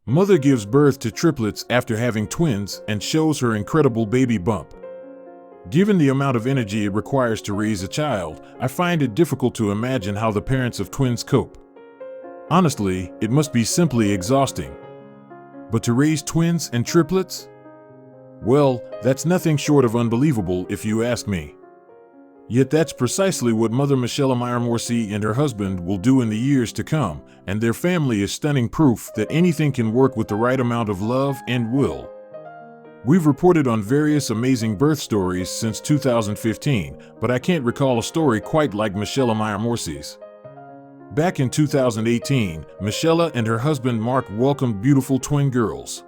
Mother gives birth to triplets after having twins and shows her incredible baby bump. Given the amount of energy it requires to raise a child, I find it difficult to imagine how the parents of twins cope. Honestly, it must be simply exhausting. But to raise twins and triplets? Well, that's nothing short of unbelievable if you ask me. Yet that's precisely what Mother Michelle Morsi and her husband will do in the years to come, and their family is stunning proof that anything can work with the right amount of love and will. We've reported on various amazing birth stories since 2015, but I can't recall a story quite like Michelle Morsi's. Back in 2018, Michelle and her husband Mark welcomed beautiful twin girls.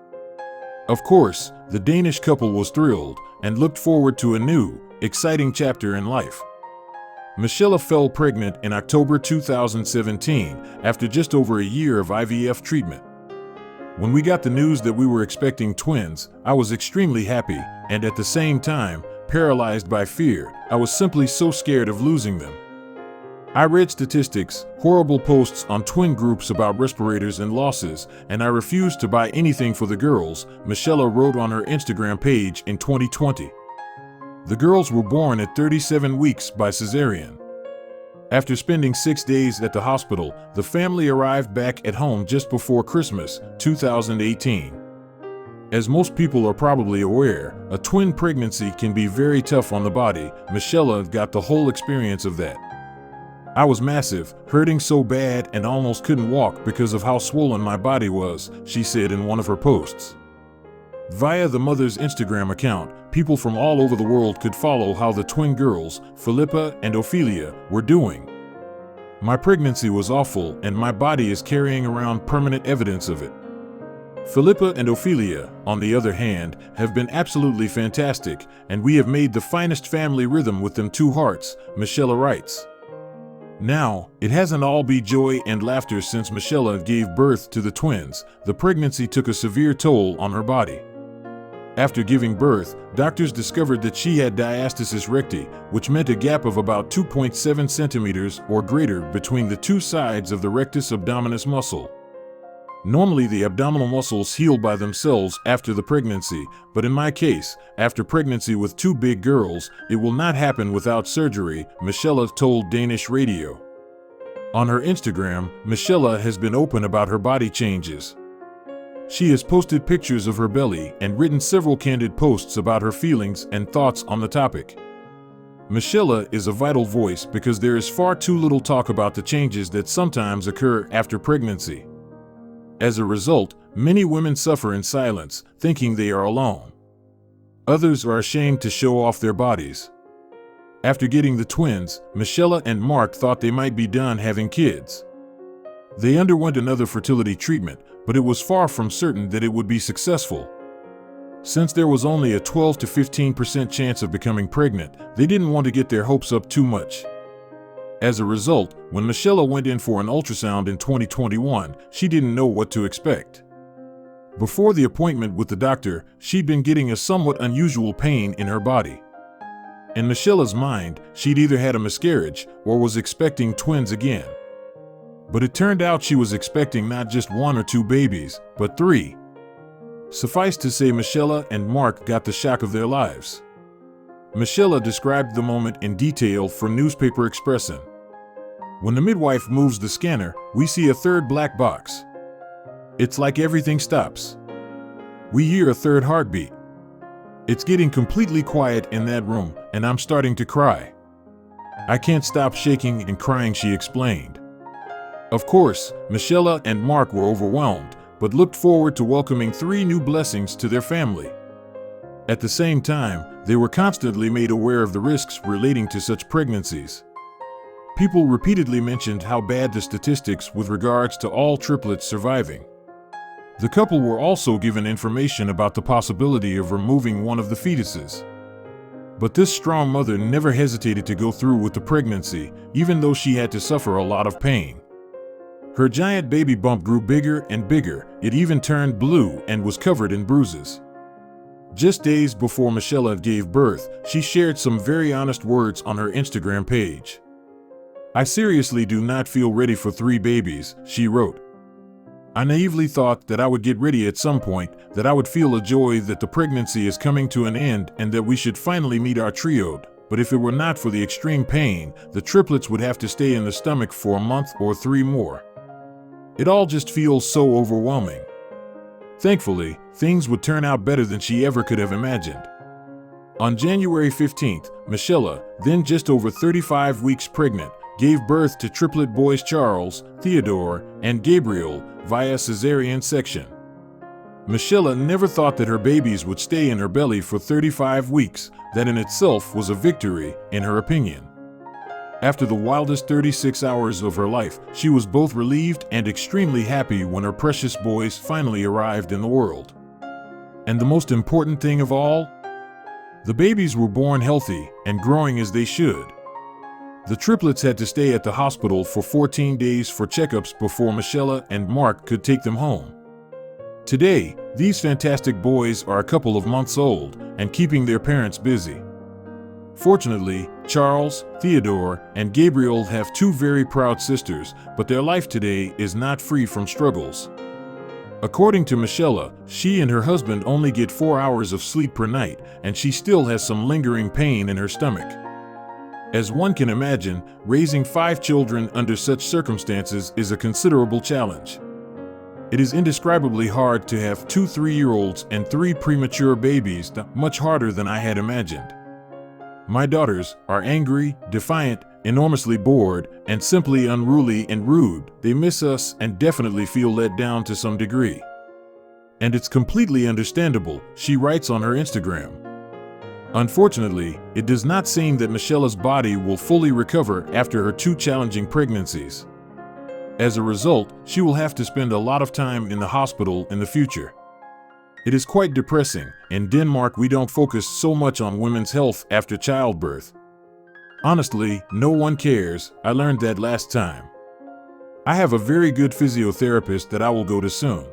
Of course, the Danish couple was thrilled and looked forward to a new, exciting chapter in life. Michelle fell pregnant in October 2017 after just over a year of IVF treatment. When we got the news that we were expecting twins, I was extremely happy and at the same time, paralyzed by fear. I was simply so scared of losing them. I read statistics, horrible posts on twin groups about respirators and losses, and I refused to buy anything for the girls, Michelle wrote on her Instagram page in 2020. The girls were born at 37 weeks by cesarean. After spending 6 days at the hospital, the family arrived back at home just before Christmas, 2018. As most people are probably aware, a twin pregnancy can be very tough on the body. Michelle got the whole experience of that. I was massive, hurting so bad and almost couldn't walk because of how swollen my body was, she said in one of her posts. Via the mother's Instagram account, people from all over the world could follow how the twin girls, Philippa and Ophelia, were doing. My pregnancy was awful and my body is carrying around permanent evidence of it. Philippa and Ophelia, on the other hand, have been absolutely fantastic, and we have made the finest family rhythm with them two hearts, Michelle writes. Now, it hasn't all been joy and laughter since Michelle gave birth to the twins. The pregnancy took a severe toll on her body. After giving birth, doctors discovered that she had diastasis recti, which meant a gap of about 2.7 centimeters or greater between the two sides of the rectus abdominis muscle. Normally, the abdominal muscles heal by themselves after the pregnancy, but in my case, after pregnancy with two big girls, it will not happen without surgery, Michelle told Danish radio. On her Instagram, Michelle has been open about her body changes. She has posted pictures of her belly and written several candid posts about her feelings and thoughts on the topic. Michelle is a vital voice because there is far too little talk about the changes that sometimes occur after pregnancy. As a result, many women suffer in silence, thinking they are alone. Others are ashamed to show off their bodies. After getting the twins, Michelle and Mark thought they might be done having kids. They underwent another fertility treatment, but it was far from certain that it would be successful. Since there was only a 12 to 15% chance of becoming pregnant, they didn't want to get their hopes up too much. As a result, when Michelle went in for an ultrasound in 2021, she didn't know what to expect. Before the appointment with the doctor, she'd been getting a somewhat unusual pain in her body. In Michelle's mind, she'd either had a miscarriage or was expecting twins again. But it turned out she was expecting not just 1 or 2 babies, but 3. Suffice to say, Michelle and Mark got the shock of their lives. Michelle described the moment in detail for Newspaper Expressen. When the midwife moves the scanner, we see a third black box. It's like everything stops. We hear a third heartbeat. It's getting completely quiet in that room, and I'm starting to cry. I can't stop shaking and crying, she explained. Of course, Michelle and Mark were overwhelmed, but looked forward to welcoming 3 new blessings to their family. At the same time, they were constantly made aware of the risks relating to such pregnancies. People repeatedly mentioned how bad the statistics with regards to all triplets surviving. The couple were also given information about the possibility of removing one of the fetuses. But this strong mother never hesitated to go through with the pregnancy, even though she had to suffer a lot of pain. Her giant baby bump grew bigger and bigger, it even turned blue and was covered in bruises. Just days before Michelle gave birth, she shared some very honest words on her Instagram page. "I seriously do not feel ready for 3 babies," she wrote. I naively thought that I would get ready at some point, that I would feel a joy that the pregnancy is coming to an end and that we should finally meet our trioed. But if it were not for the extreme pain, the triplets would have to stay in the stomach for a month or 3 more. It all just feels so overwhelming. Thankfully, things would turn out better than she ever could have imagined. On January 15th, Michelle, then just over 35 weeks pregnant, gave birth to triplet boys Charles, Theodore, and Gabriel via cesarean section. Michelle never thought that her babies would stay in her belly for 35 weeks. That in itself was a victory, in her opinion. After the wildest 36 hours of her life, she was both relieved and extremely happy when her precious boys finally arrived in the world. And the most important thing of all? The babies were born healthy and growing as they should. The triplets had to stay at the hospital for 14 days for checkups before Michelle and Mark could take them home. Today, these fantastic boys are a couple of months old and keeping their parents busy. Fortunately, Charles, Theodore, and Gabriel have 2 very proud sisters, but their life today is not free from struggles. According to Michelle, she and her husband only get 4 hours of sleep per night, and she still has some lingering pain in her stomach. As one can imagine, raising 5 children under such circumstances is a considerable challenge. It is indescribably hard to have 2 3-year-olds and 3 premature babies, much harder than I had imagined. My daughters are angry, defiant, enormously bored, and simply unruly and rude. They miss us and definitely feel let down to some degree. And it's completely understandable, she writes on her Instagram. Unfortunately, it does not seem that Michelle's body will fully recover after her 2 challenging pregnancies. As a result, she will have to spend a lot of time in the hospital in the future. It is quite depressing. In Denmark, we don't focus so much on women's health after childbirth. Honestly, no one cares. I learned that last time. I have a very good physiotherapist that I will go to soon.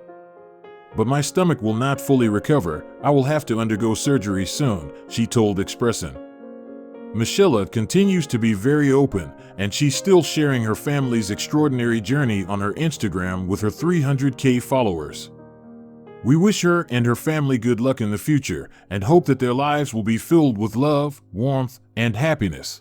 But my stomach will not fully recover. I will have to undergo surgery soon, she told Expressen. Michelle continues to be very open, and she's still sharing her family's extraordinary journey on her Instagram with her 300,000 followers. We wish her and her family good luck in the future and hope that their lives will be filled with love, warmth, and happiness.